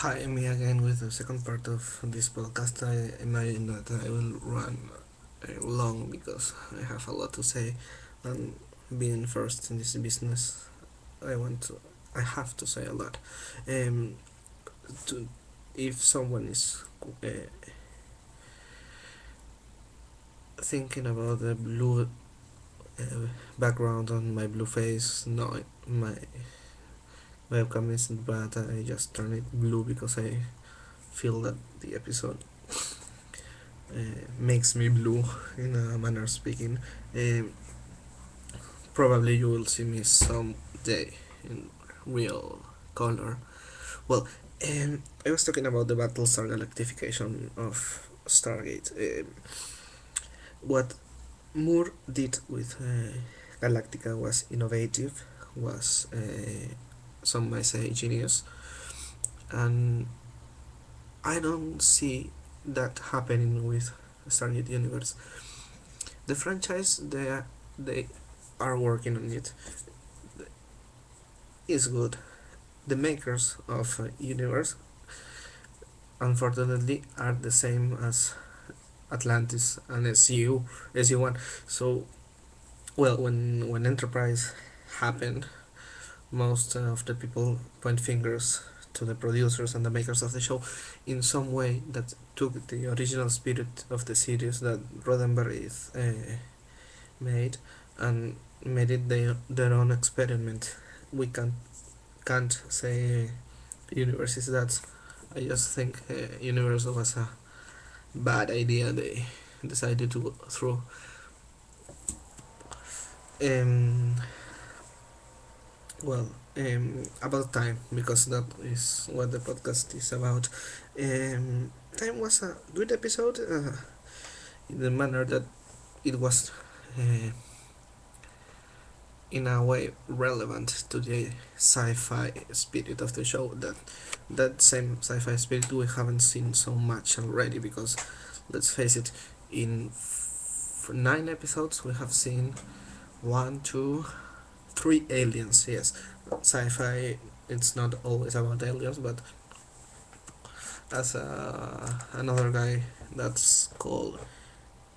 Hi, me again with the second part of this podcast. I imagine that I will run long because I have a lot to say, and being first in this business, I want to, I have to say a lot. Um, to, if someone is thinking about the blue background on my blue face, no, my webcam isn't bad. I just turn it blue because I feel that the episode makes me blue in a manner of speaking. Um, Probably you will see me someday in real color. Well, I was talking about the battlestar galactification of Stargate. What Moore did with Galactica was innovative, was some might say genius, and I don't see that happening with Stargate Universe. The franchise they are working on it is good. The makers of Universe, unfortunately, are the same as Atlantis and SGU, SG1. So, well, when Enterprise happened, most of the people point fingers to the producers and the makers of the show in some way that took the original spirit of the series that Roddenberry made and made it their own experiment. We can't say Universe is that. I just think Universe was a bad idea they decided to go through. Um, well, about time, because that is what the podcast is about. Time was a good episode in the manner that it was in a way relevant to the sci-fi spirit of the show. That same sci-fi spirit we haven't seen so much already, because let's face it, in 9 episodes we have seen one, two, three aliens. Yes, sci-fi. It's not always about aliens, but as another guy that's called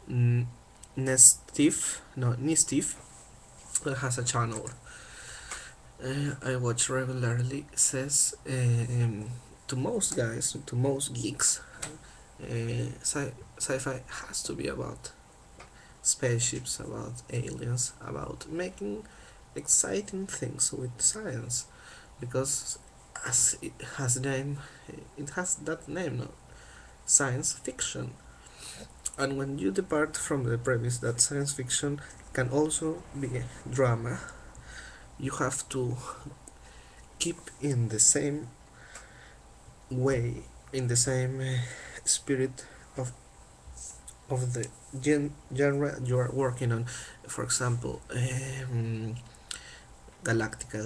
Nestif, no Nistif, has a channel I watch regularly, says to most guys, to most geeks, sci-fi has to be about spaceships, about aliens, about making exciting things with science, because as it has that name, no? Science fiction. And when you depart from the premise that science fiction can also be drama, you have to keep in the same way, in the same spirit of the genre you are working on. For example, Galactica,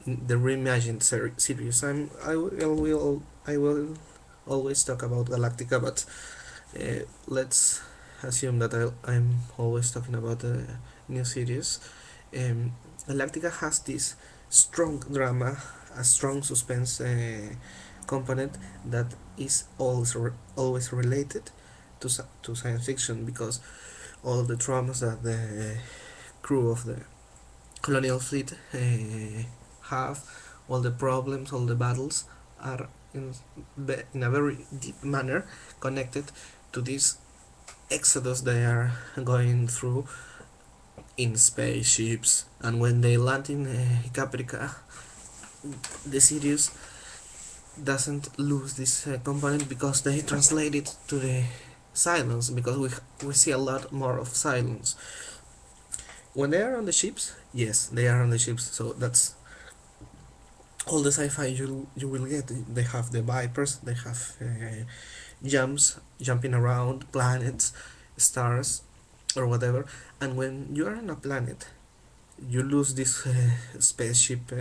the reimagined series. I will always talk about Galactica, but let's assume that I'm always talking about the new series. Galactica has this strong drama, a strong suspense component that is always related to science fiction, because all the traumas that the crew of the colonial fleet have, all the problems, all the battles, are in a very deep manner connected to this exodus they are going through in spaceships. And when they land in Caprica, the series doesn't lose this component, because they translate it to the silence, because we see a lot more of silence when they are on the ships. Yes, they are on the ships, so that's all the sci-fi you will get. They have the vipers, they have jumping around planets, stars, or whatever. And when you are on a planet, you lose this spaceship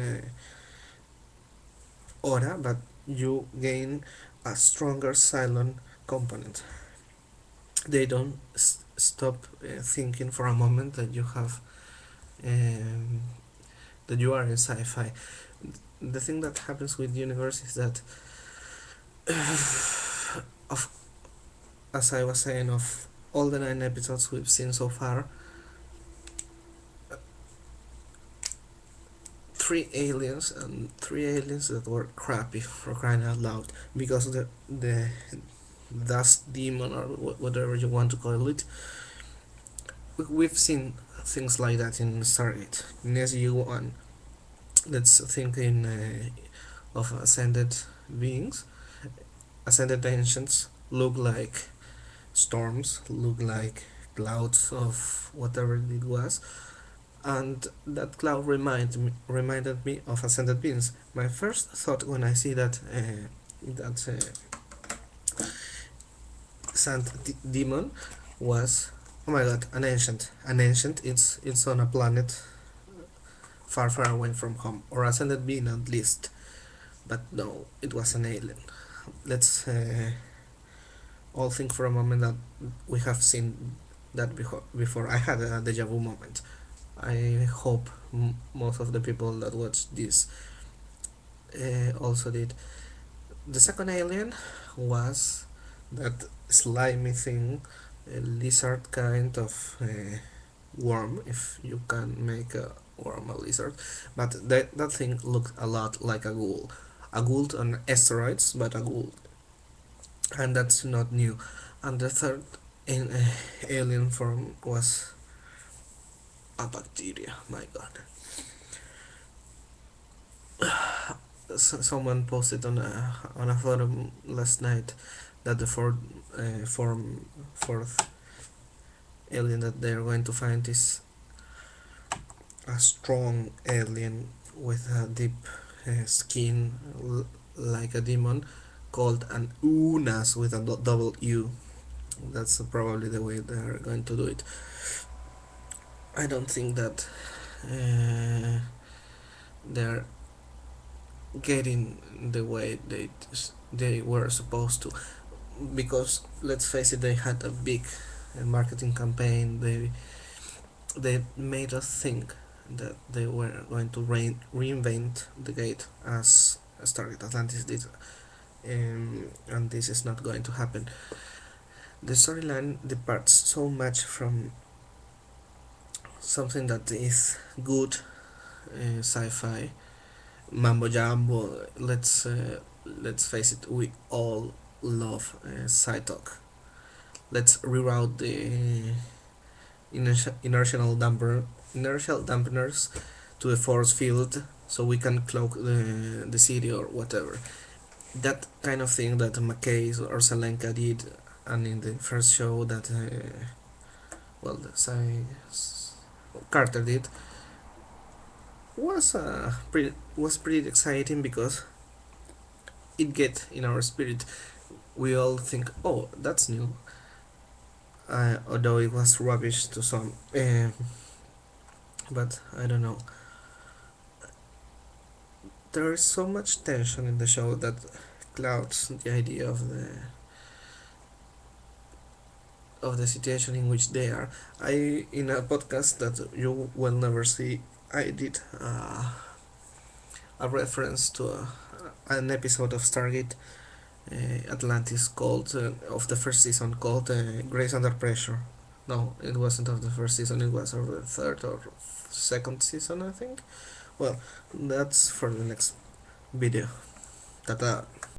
aura, but you gain a stronger silent component. They don't stop thinking for a moment that you have that you are in sci-fi. the thing that happens with the universe is that, of as I was saying, of all the 9 episodes we've seen so far, 3 aliens that were crappy, for crying out loud, because the dust demon, or whatever you want to call it, we've seen things like that in Stargate, in SGU1. Let's think of ascended beings. Ascended ancients look like storms, look like clouds of whatever it was, and that cloud reminded me of ascended beings. My first thought when I see that sand demon was, oh my god, an ancient. An ancient. It's on a planet far, far away from home, or ascended being at least. But no, it was an alien. Let's all think for a moment that we have seen that before. I had a deja vu moment. I hope most of the people that watched this also did. The second alien was that slimy thing, a lizard kind of worm, if you can make a worm a lizard, but that thing looked a lot like a ghoul. A ghoul on asteroids, but a ghoul. And that's not new. And the third alien form was a bacteria. My god. Someone posted on a forum last night that the fourth alien that they're going to find is a strong alien with a deep skin, like a demon, called an Unas with a double U. That's probably the way they're going to do it. I don't think that they're getting the way they were supposed to, because let's face it, they had a big marketing campaign. They made us think that they were going to reinvent the gate as Stargate Atlantis did, and this is not going to happen. The storyline departs so much from something that is good sci-fi mambo jumbo. Let's face it, we all love sci-talk. Let's reroute the inertial dampeners to the force field so we can cloak the city or whatever. That kind of thing that McKay or Salenka did, and in the first show that Carter did, was pretty exciting, because it get in our spirit. We all think, oh, that's new, although it was rubbish to some, but I don't know. There is so much tension in the show that clouds the idea of the situation in which they are. In a podcast that you will never see, I did a reference to an episode of Stargate Atlantis called of the first season, called Grace Under Pressure. No, it wasn't of the first season, it was of the third or second season, I think. Well, that's for the next video. Ta-ta.